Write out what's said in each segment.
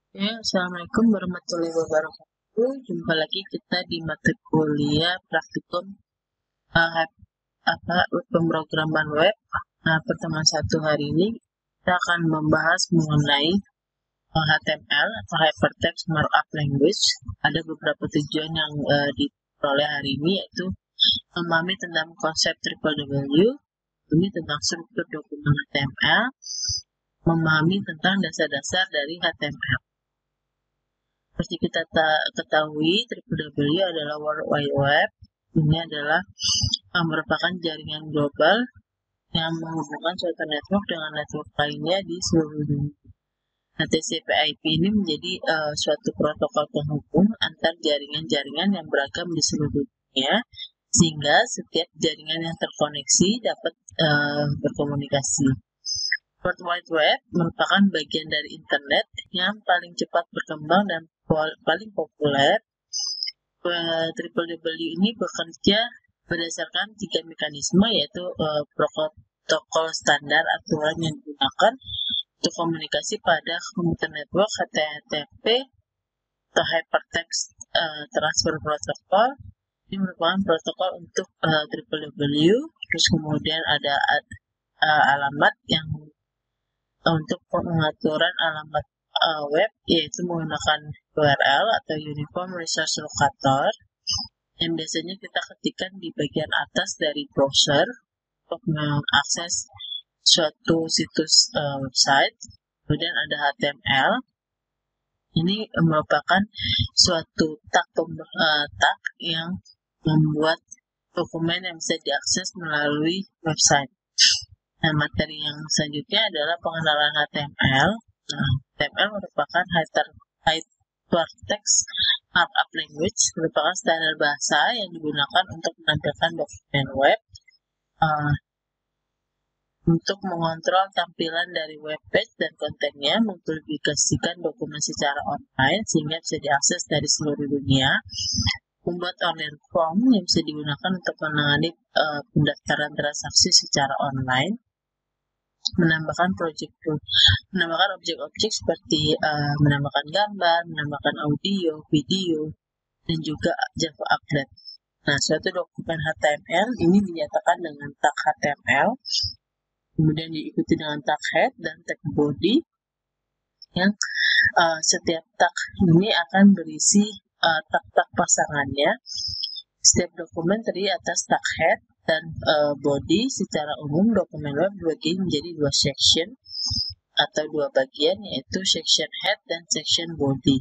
Ya, Assalamualaikum warahmatullahi wabarakatuh. Jumpa lagi kita di mata kuliah praktikum uh, pemrograman web. Pertemuan satu hari ini kita akan membahas mengenai HTML atau Hypertext Markup Language. Ada beberapa tujuan yang diperoleh hari ini, yaitu memahami tentang konsep triple W, ini tentang struktur dokumen HTML, memahami tentang dasar-dasar dari HTML. Seperti kita ketahui, www adalah World Wide Web. Ini adalah merupakan jaringan global yang menghubungkan suatu network dengan network lainnya di seluruh dunia. Nah, TCP/IP ini menjadi suatu protokol penghubung antar jaringan-jaringan yang beragam di seluruh dunia, sehingga setiap jaringan yang terkoneksi dapat berkomunikasi. World Wide Web merupakan bagian dari internet yang paling cepat berkembang dan paling populer. Triple ini bekerja berdasarkan 3 mekanisme, yaitu protokol standar aturan yang digunakan untuk komunikasi pada komputer network, HTTP atau Hypertext Transfer Protocol. Ini merupakan protokol untuk W. Terus kemudian ada alamat yang untuk pengaturan alamat web, yaitu menggunakan URL atau Uniform Resource Locator, yang biasanya kita ketikkan di bagian atas dari browser untuk mengakses suatu situs website. Kemudian ada HTML. Ini merupakan suatu tag yang membuat dokumen yang bisa diakses melalui website. Nah, materi yang selanjutnya adalah pengenalan HTML. HTML merupakan Hypertext Markup Language, merupakan standar bahasa yang digunakan untuk menampilkan dokumen web, untuk mengontrol tampilan dari web page dan kontennya, mempublikasikan dokumen secara online sehingga bisa diakses dari seluruh dunia, membuat online form yang bisa digunakan untuk menangani pendaftaran transaksi secara online, menambahkan objek-objek seperti menambahkan gambar, menambahkan audio, video, dan juga Java Applet. Nah, suatu dokumen HTML ini dinyatakan dengan tag HTML, kemudian diikuti dengan tag head dan tag body, yang setiap tag ini akan berisi tag-tag pasangannya. Setiap dokumen terdiri atas tag head dan body. Secara umum dokumen web dibagi menjadi 2 section atau 2 bagian, yaitu section head dan section body.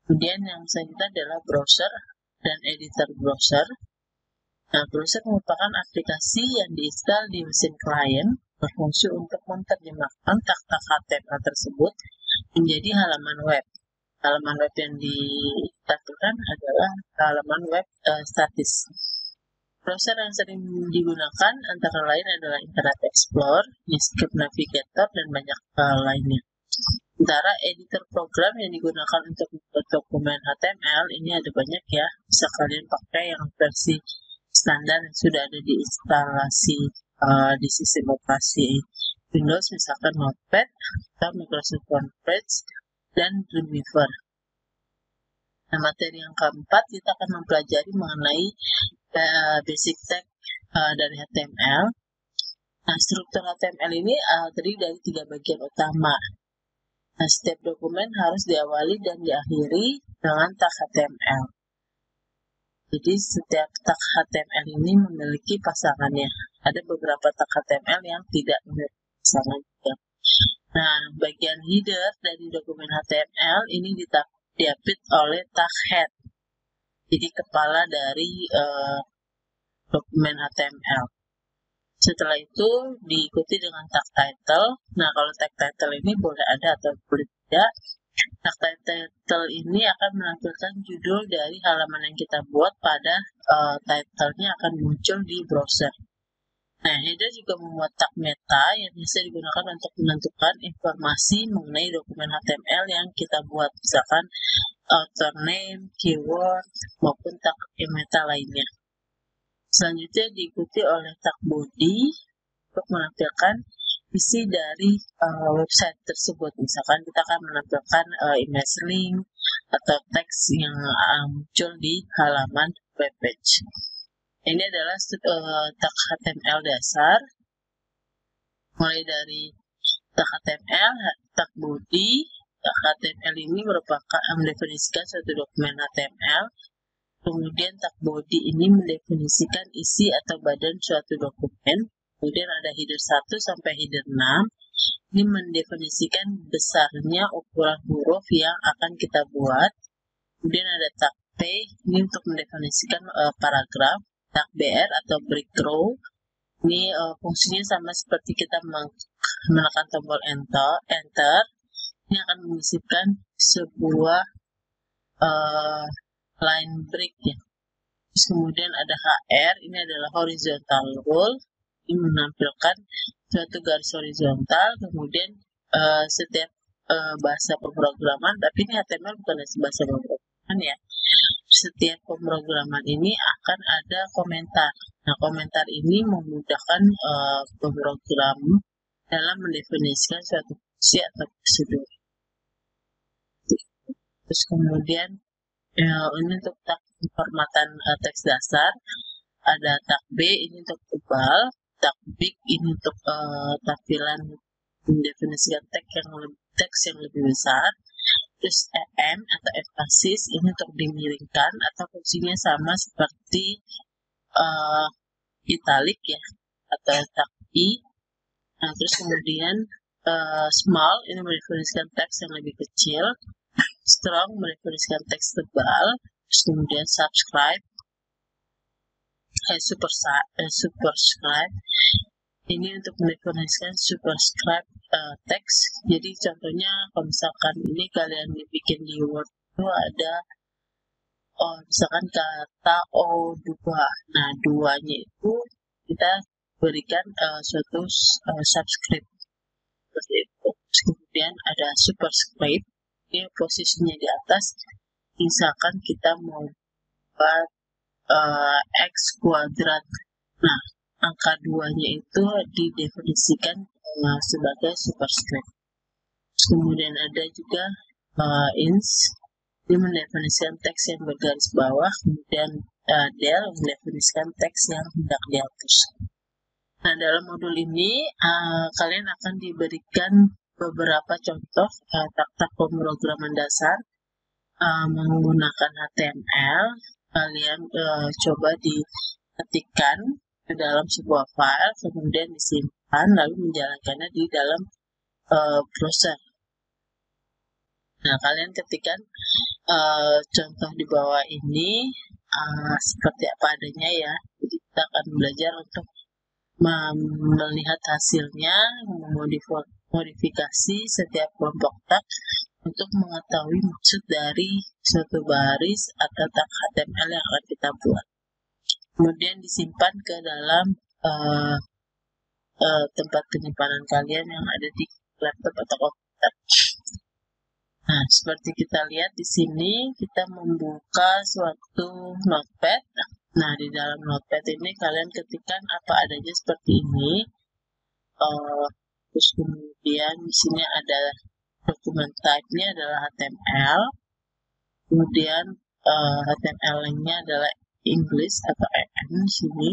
Kemudian yang selanjutnya adalah browser dan editor browser. Nah, browser merupakan aplikasi yang diinstal di mesin klien, berfungsi untuk menerjemahkan tag-tag HTML tersebut menjadi halaman web. Halaman web yang ditampilkan adalah halaman web statis. Browser yang sering digunakan antara lain adalah Internet Explorer, Netscape Navigator, dan banyak lainnya. Sementara editor program yang digunakan untuk membuat dokumen HTML ini ada banyak ya. Bisa kalian pakai yang versi standar yang sudah ada di instalasi di sistem operasi Windows, misalkan Notepad atau Microsoft Word dan Dreamweaver. Nah, materi yang keempat kita akan mempelajari mengenai basic tag dari HTML. Nah, struktur HTML ini terdiri dari 3 bagian utama. Nah, setiap dokumen harus diawali dan diakhiri dengan tag HTML. Jadi setiap tag HTML ini memiliki pasangannya. Ada beberapa tag HTML yang tidak memiliki pasangan juga. Nah, bagian header dari dokumen HTML ini diapit oleh tag head. Jadi kepala dari dokumen HTML. Setelah itu diikuti dengan tag title. Nah, kalau tag title ini boleh ada atau boleh tidak. Tag title ini akan menampilkan judul dari halaman yang kita buat pada title-nya akan muncul di browser. Nah, header juga memuat tag meta yang bisa digunakan untuk menentukan informasi mengenai dokumen HTML yang kita buat, misalkan author name, keyword, maupun tag meta lainnya. Selanjutnya diikuti oleh tag body untuk menampilkan isi dari website tersebut. Misalkan kita akan menampilkan image link atau teks yang muncul di halaman webpage. Ini adalah tag HTML dasar, mulai dari tag HTML, tag body. Tag HTML ini merupakan mendefinisikan suatu dokumen HTML. Kemudian tag body ini mendefinisikan isi atau badan suatu dokumen. Kemudian ada header 1 sampai header 6. Ini mendefinisikan besarnya ukuran huruf yang akan kita buat. Kemudian ada tag T, ini untuk mendefinisikan paragraf. Tag BR atau break row, ini fungsinya sama seperti kita menekan tombol enter. Ini akan menyisipkan sebuah line break ya. Terus kemudian ada HR, ini adalah horizontal rule, ini menampilkan suatu garis horizontal. Kemudian setiap bahasa pemrograman, tapi ini HTML bukan bahasa pemrograman ya. Setiap pemrograman ini akan ada komentar. Nah, komentar ini memudahkan pemrogram dalam mendefinisikan suatu fungsi atau prosedur. Terus kemudian ini untuk tag formatan teks dasar. Ada tag B, ini untuk tebal. Tag big, ini untuk tampilan mendefinisikan teks yang lebih besar. Terus EM atau emphasis, ini untuk dimiringkan atau fungsinya sama seperti italic ya, atau tag I. Nah, terus kemudian small, ini mendefinisikan teks yang lebih kecil. Strong mendefinisikan teks tebal. Terus kemudian subscribe, superscribe, ini untuk mendefinisikan superscribe teks. Jadi contohnya kalau misalkan ini kalian dibikin di Word itu ada misalkan kata O2. Nah, 2-nya itu kita berikan suatu subscript seperti itu. Kemudian ada superscript, ini posisinya di atas. Misalkan kita mau buat X kuadrat. Nah, angka 2-nya itu didefinisikan sebagai superscript. Kemudian ada juga ins, ini mendefinisikan teks yang bergaris bawah. Kemudian del mendefinisikan teks yang hendak dihapus. Nah, dalam modul ini kalian akan diberikan beberapa contoh tag-tag pemrograman dasar menggunakan HTML. Kalian coba diketikkan ke dalam sebuah file, kemudian disimpan, lalu menjalankannya di dalam browser. Nah, kalian ketikkan contoh di bawah ini seperti apa adanya ya. Jadi kita akan belajar untuk melihat hasilnya, memodifikasi setiap kelompok tag untuk mengetahui maksud dari suatu baris atau tag HTML yang akan kita buat. Kemudian disimpan ke dalam tempat penyimpanan kalian yang ada di laptop atau komputer. Nah, seperti kita lihat di sini, kita membuka suatu notepad. Nah, di dalam notepad ini kalian ketikkan apa adanya seperti ini. Terus kemudian di sini ada dokumen type-nya adalah HTML. Kemudian HTML-nya adalah English atau EN di sini.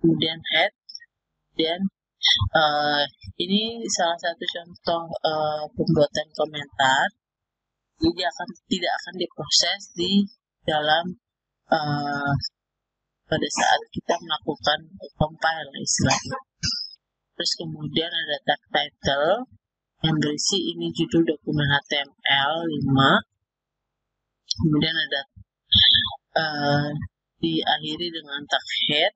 Kemudian head. Kemudian ini salah satu contoh pembuatan komentar. Jadi tidak akan diproses di dalam pada saat kita melakukan compile istilahnya. Terus kemudian ada tag title yang berisi ini judul dokumen HTML 5. Kemudian ada diakhiri dengan tag head.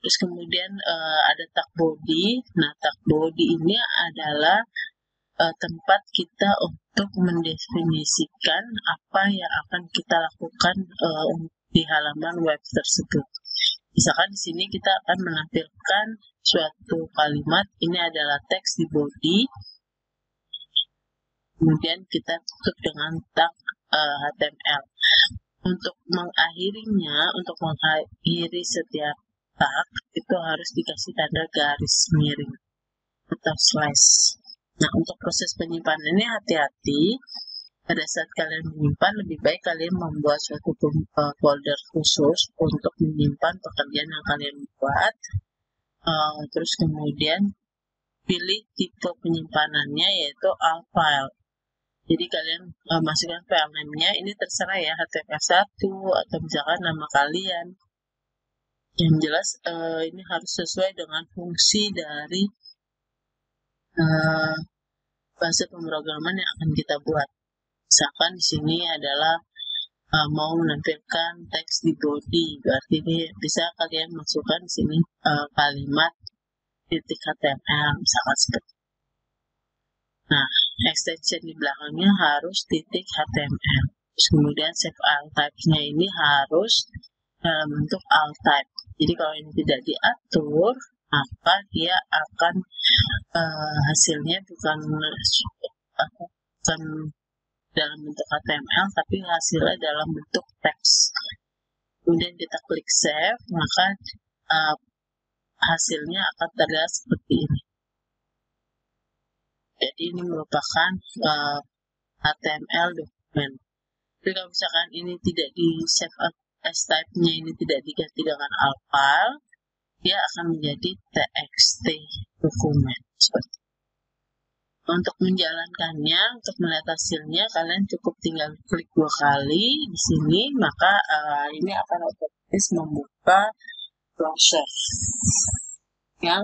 Terus kemudian ada tag body. Nah, tag body ini adalah tempat kita untuk mendefinisikan apa yang akan kita lakukan di halaman web tersebut. Misalkan di sini kita akan menampilkan suatu kalimat, ini adalah teks di body. Kemudian kita tutup dengan tag HTML. Untuk mengakhirinya, untuk mengakhiri setiap tag itu harus dikasih tanda garis miring. atau slash. Nah, untuk proses penyimpanannya hati-hati. Pada saat kalian menyimpan, lebih baik kalian membuat suatu folder khusus untuk menyimpan pekerjaan yang kalian buat. Terus kemudian pilih tipe penyimpanannya, yaitu all file. Jadi kalian masukkan file name-nya, ini terserah ya, HTML1 atau misalkan nama kalian. Yang jelas ini harus sesuai dengan fungsi dari bahasa pemrograman yang akan kita buat. Misalkan di sini adalah mau menampilkan teks di body, berarti ini bisa kalian masukkan di sini kalimat titik HTML, misalkan seperti itu. Nah, extension di belakangnya harus titik HTML. Terus kemudian save all type-nya ini harus dalam bentuk all type. Jadi kalau ini tidak diatur, maka dia akan hasilnya bukan dalam bentuk HTML, tapi hasilnya dalam bentuk teks. Kemudian kita klik save, maka hasilnya akan terlihat seperti ini. Jadi ini merupakan HTML dokumen. Jadi kalau misalkan ini tidak di save as type-nya, ini tidak diganti dengan all file, dia akan menjadi txt dokumen. Seperti itu. Untuk menjalankannya, untuk melihat hasilnya, kalian cukup tinggal klik 2 kali di sini, maka ini akan otomatis membuka browser yang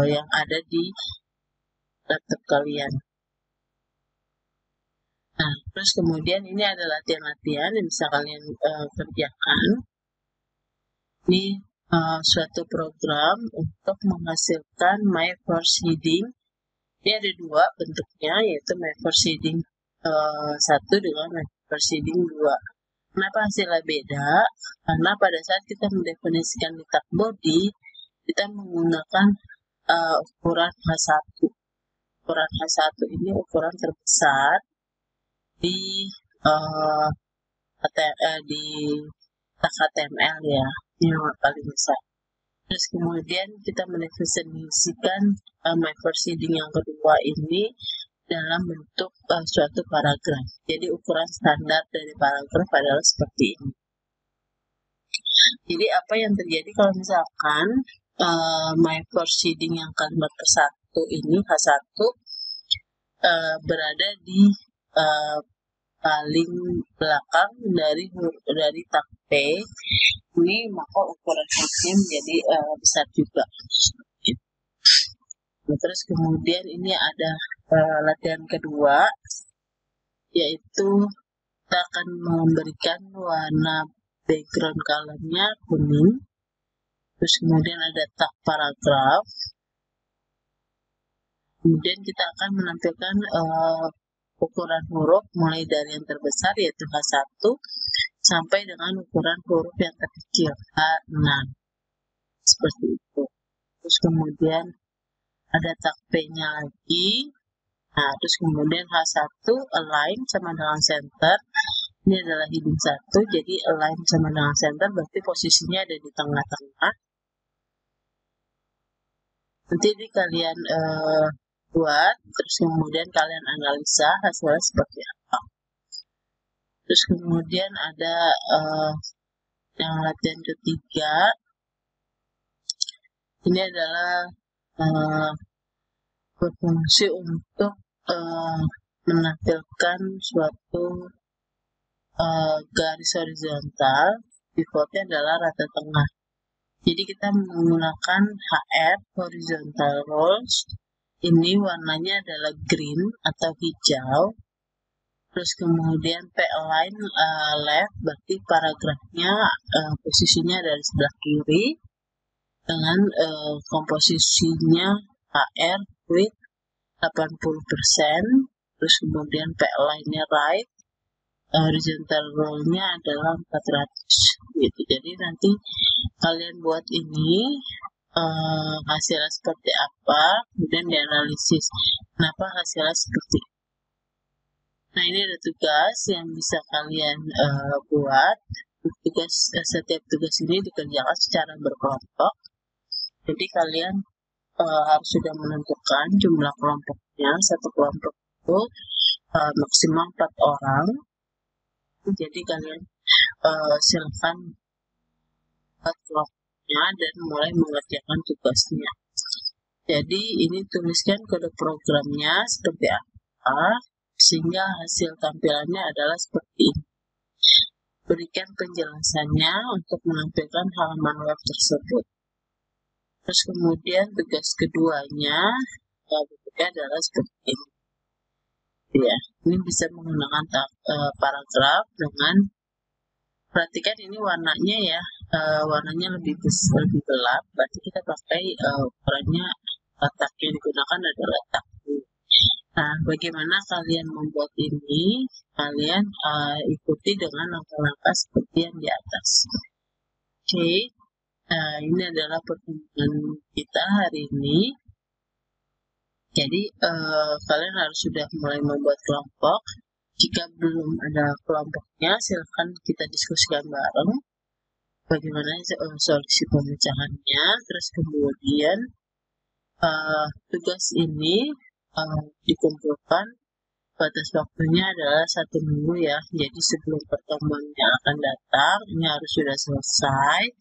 yang ada di laptop kalian. Nah, terus kemudian ini ada latihan-latihan yang bisa kalian kerjakan. Ini suatu program untuk menghasilkan my first heading. Ini ada 2 bentuknya, yaitu my first heading 1 dengan my first heading 2. Kenapa hasilnya beda? Karena pada saat kita mendefinisikan letak body, kita menggunakan ukuran H1. Ukuran H1 ini ukuran terbesar di HTML ya, yang paling besar. Terus kemudian kita mendefinisikan my first heading yang kedua ini dalam bentuk suatu paragraf. Jadi ukuran standar dari paragraf adalah seperti ini. Jadi apa yang terjadi kalau misalkan my first heading yang kalimat ke-1 ini H1 berada di paling belakang dari tab P, ini maka ukuran headnya menjadi besar juga. Nah, terus kemudian ini ada latihan kedua, yaitu kita akan memberikan warna background colornya kuning. Terus kemudian ada tag paragraf. Kemudian kita akan menampilkan ukuran huruf mulai dari yang terbesar yaitu H1 sampai dengan ukuran huruf yang terkecil H6. Seperti itu. Terus kemudian ada tag P-nya lagi. Nah, terus kemudian H1 align sama dengan center. Ini adalah heading 1, jadi align sama dengan center berarti posisinya ada di tengah-tengah. Nanti ini kalian buat, terus kemudian kalian analisa hasilnya seperti apa. Terus kemudian ada yang latihan ketiga. Ini adalah berfungsi untuk menampilkan suatu garis horizontal. Defaultnya adalah rata tengah. Jadi kita menggunakan HR horizontal rows. Ini warnanya adalah green atau hijau. Terus kemudian P align left, berarti paragrafnya posisinya dari sebelah kiri dengan komposisinya HR width 80%. Terus kemudian P align-nya right, horizontal row-nya adalah 400 gitu. Jadi nanti kalian buat ini hasilnya seperti apa, kemudian dianalisis kenapa hasilnya seperti itu. Nah, ini ada tugas yang bisa kalian buat. Setiap tugas ini dikerjakan secara berkelompok. Jadi kalian harus sudah menentukan jumlah kelompoknya. Satu kelompok itu maksimal 4 orang. Jadi kalian silakan buat kelompoknya dan mulai mengerjakan tugasnya. Jadi ini tuliskan kode programnya seperti apa sehingga hasil tampilannya adalah seperti ini. Berikan penjelasannya untuk menampilkan halaman web tersebut. Terus kemudian tugas keduanya bentuknya adalah seperti ini. Ya, ini bisa menggunakan paragraf dengan, perhatikan ini warnanya ya, warnanya lebih gelap, berarti kita pakai ukurannya letak yang digunakan adalah letak. Nah, bagaimana kalian membuat ini? Kalian ikuti dengan langkah-langkah seperti yang di atas. Oke, ini adalah pertemuan kita hari ini. Jadi kalian harus sudah mulai membuat kelompok. Jika belum ada kelompoknya, silakan kita diskusikan bareng bagaimana solusi pemecahannya. Terus kemudian tugas ini dikumpulkan, batas waktunya adalah 1 minggu ya. Jadi sebelum pertemuan yang akan datang ini harus sudah selesai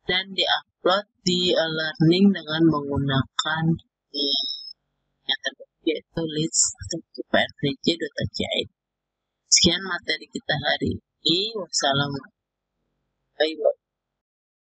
dan diupload di learning dengan menggunakan yang terbaik yaitu leads.prvj.id. Sekian materi kita hari ini. Wassalamualaikum.